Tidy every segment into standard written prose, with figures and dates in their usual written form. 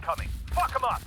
incoming. Fuck them up.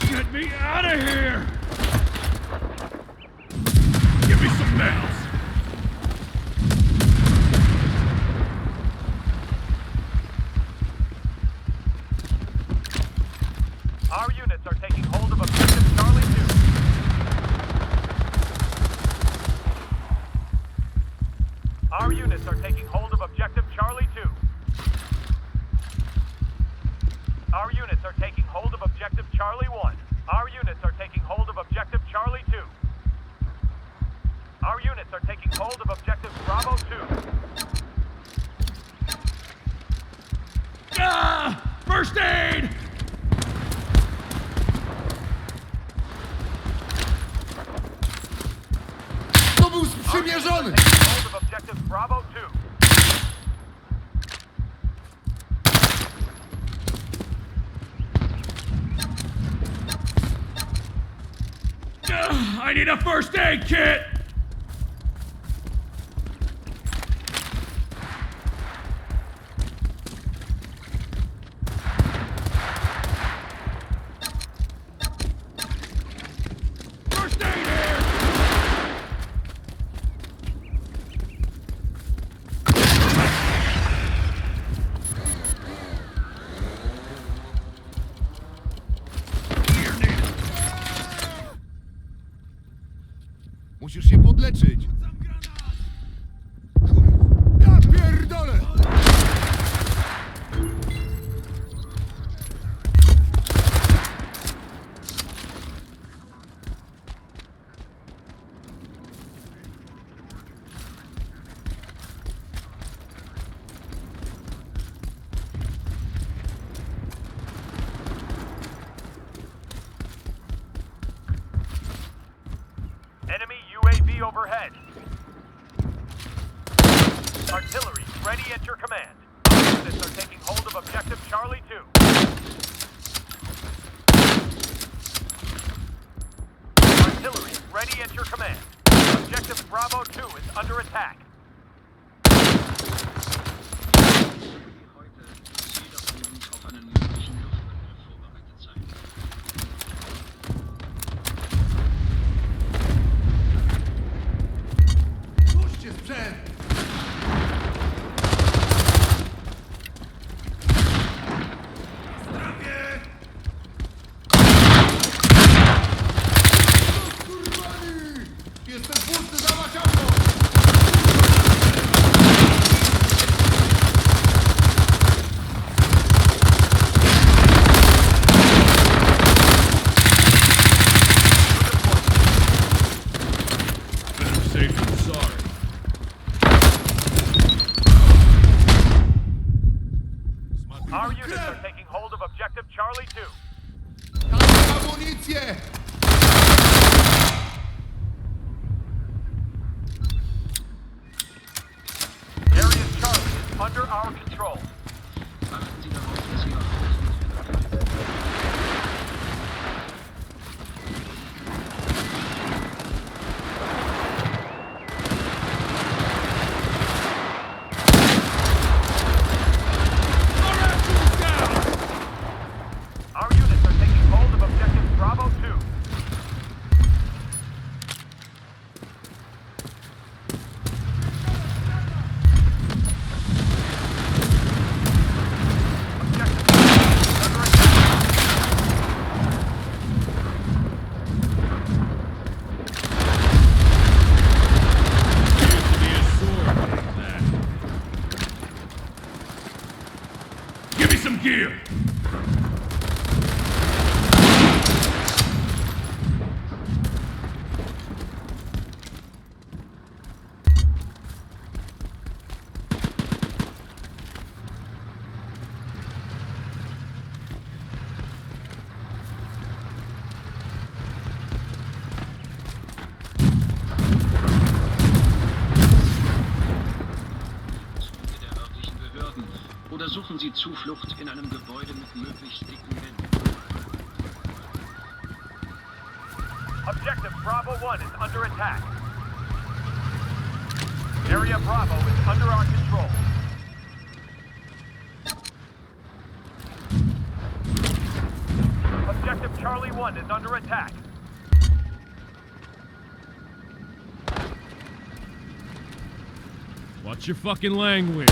Get me out of here! Give me some nails! Our units are taking hold of objective Charlie 2. Our units are taking hold of objective Charlie 2. Our units are taking hold of objective Charlie 1. Our units are taking hold of objective Charlie 2. Our units are taking hold of objective Bravo 2. Ah! First aid! Obóz przymierzony! Taking hold of objective Bravo 2. I need a first aid kit! First aid here! Musisz się podleczyć! Ja pierdolę! Enemy UAV overhead. Artillery ready at your command. Our units are taking hold of objective Charlie 2. Artillery ready at your command. Objective Bravo 2 is under attack. Puśćcie sprzęt! Zdrowie! Kurwani! Jestem pusty, dawać auto! Better safe than sorry. Our units are taking hold of objective Charlie 2. Dajcie amunicję! Area Charlie is under our control. some gear! Der örtlichen Behörden oder suchen Sie Zuflucht in einem Gebäude mit möglichst dicken Wänden. Objective Bravo 1 is under attack. Area Bravo is under our control. Objective Charlie 1 is under attack. Watch your fucking language.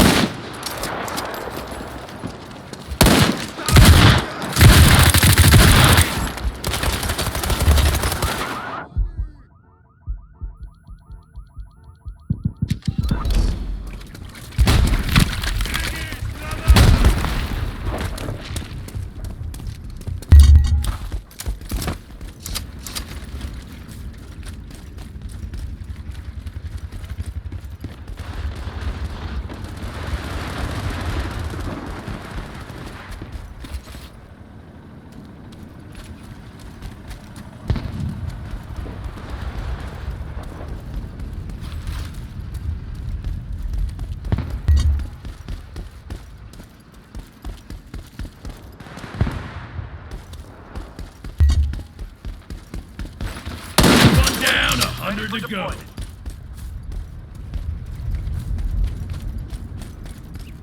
One down, 100 to go.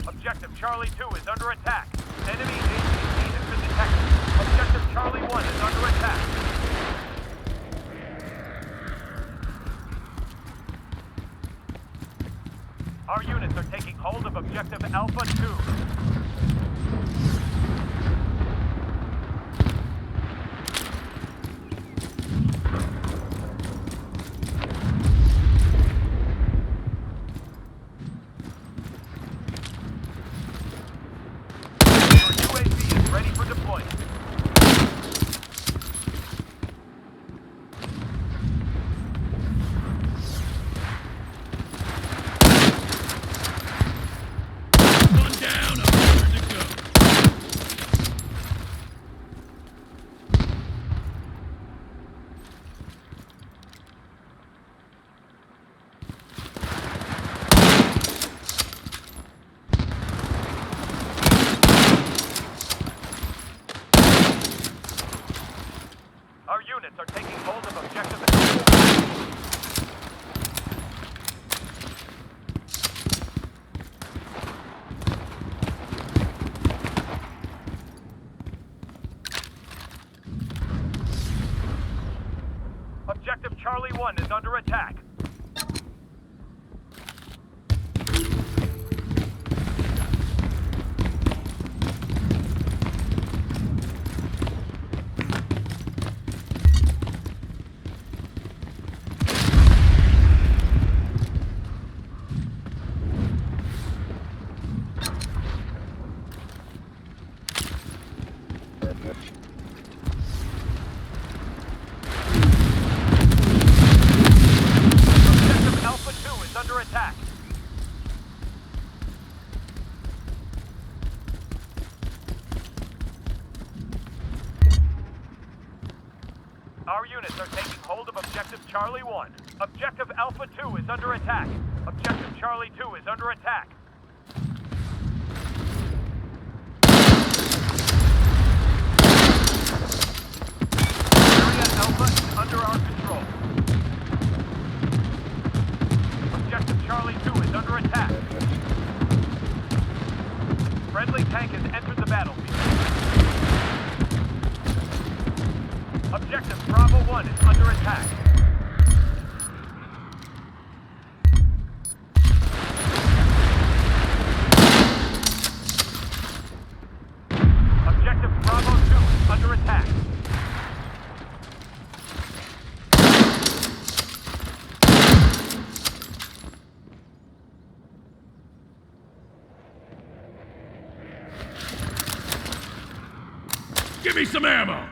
Objective Charlie 2 is under attack. Enemy ATC has been detected. Objective Charlie 1 is under attack. Our units are taking hold of Objective Alpha 2. Your UAV is ready for deployment. One down, 100 to go. Our units are taking hold of Objective Alpha 2. Objective Charlie 1 is under attack. Objective Alpha 2 is under attack. Our units are taking hold of Objective Charlie 1. Objective Alpha 2 is under attack. Objective Charlie 2 is under attack. Area Alpha is under our control. Objective Charlie 2 is under attack. Friendly tank has entered the battlefield. Objective Bravo 1 is under attack. Objective Bravo 2 is under attack. Give me some ammo!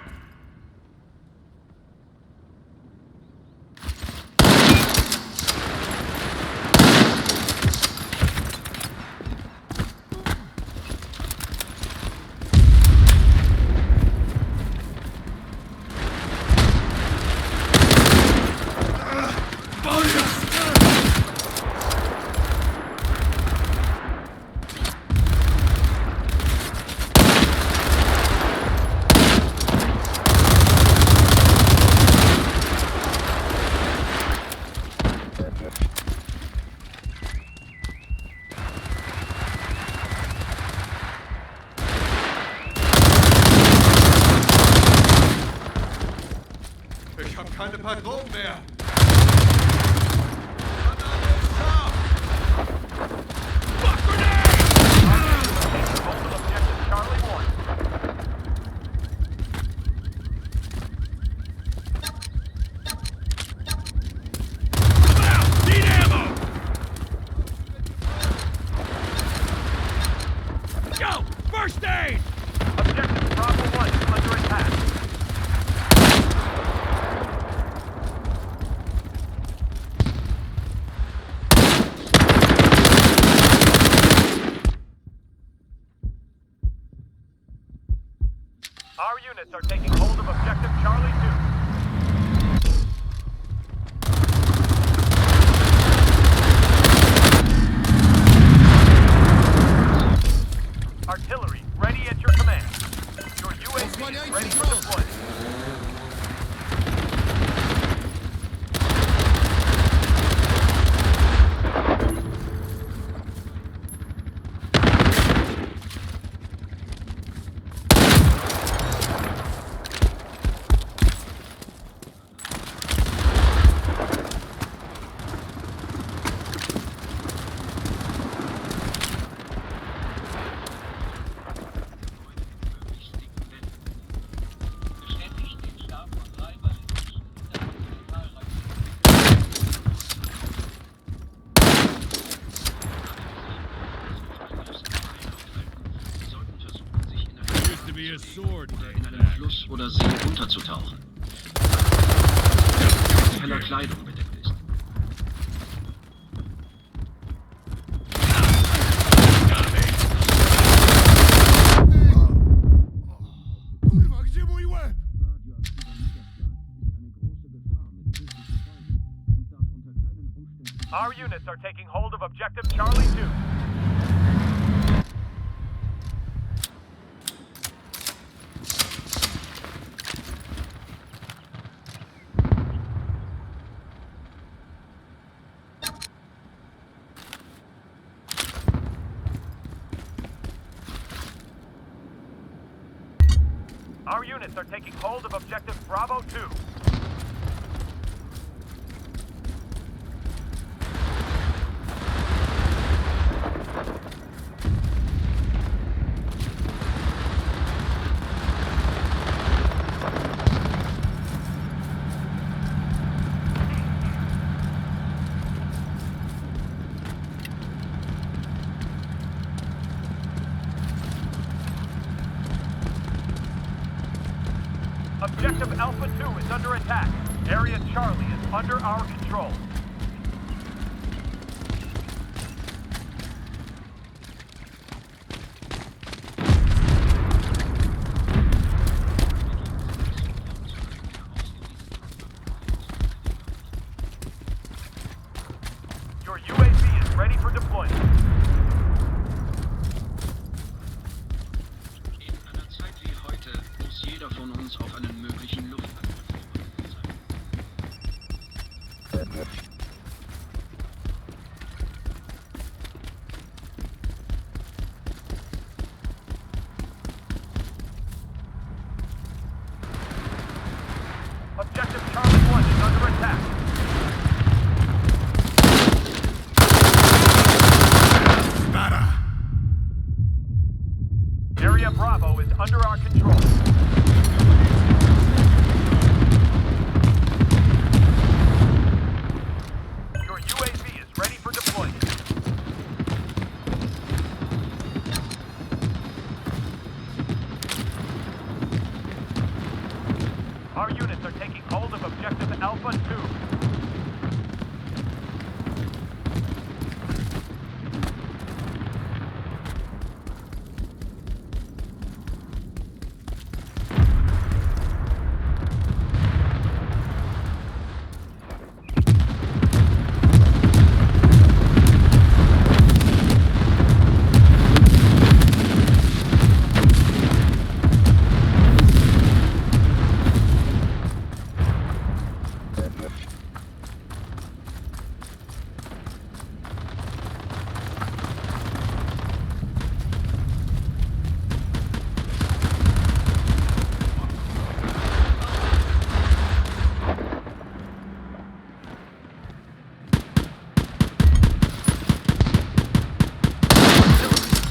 Ich hab keine Patronen mehr. Fuck grenade! Hold of objective Charlie 1. I'm out! Need ammo! Go! First aid! Objective Bravo 1 is under attack. Our units are taking hold of objective Charlie 2. Artillery, ready at your command. Your UAV is ready for deployment. Used to be a sword. in einem Fluss oder See unterzutauchen. Mit heller Kleidung bedeckt ist. Kurwa, gdzie mój łeb? Radioaktiver Niederschlag ist eine große Gefahr mit tödlichen Folgen und darf unter keinen Umständen. Our units are taking hold of objective Charlie 2. Our units are taking hold of objective Bravo 2. Objective Alpha 2 is under attack. Area Charlie is under our control. Your UAV is ready for deployment. In einer Zeit wie heute muss jeder von uns auf einen möglichen Luftangriff vorbereitet sein. Objective Charlie 1 is under attack. Area Bravo is under our control. Your UAV is ready for deployment. Our units are taking hold of objective Alpha 2.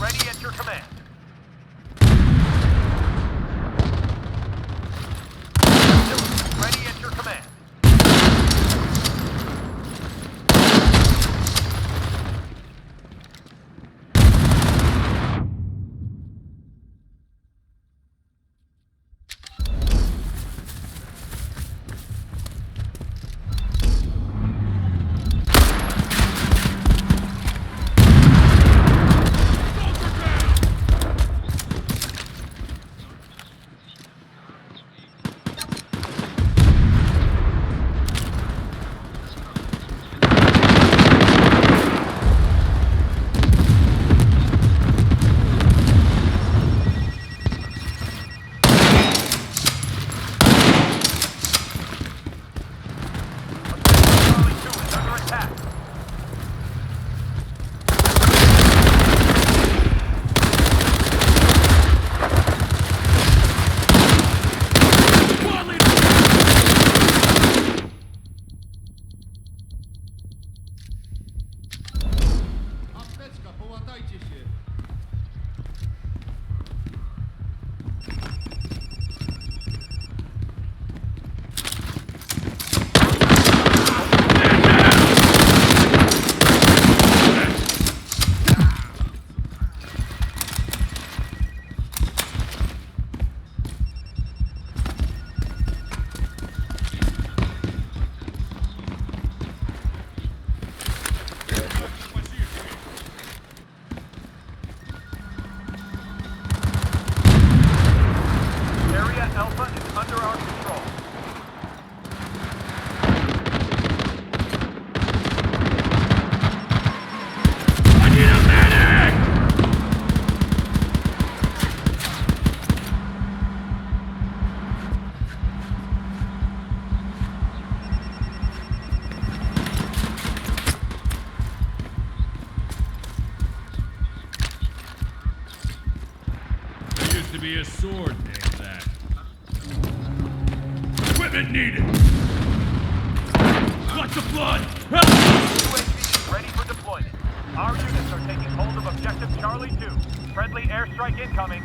Ready at your command. Ready at your command. Charlie 2 is under attack. Squad leader! Apteczka, połatajcie się. Area Alpha is under our control. I need a medic! There used to be a sword named that. Equipment needed! Lots of blood! Help! UAV is ready for deployment. Our units are taking hold of objective Charlie 2. Friendly airstrike incoming.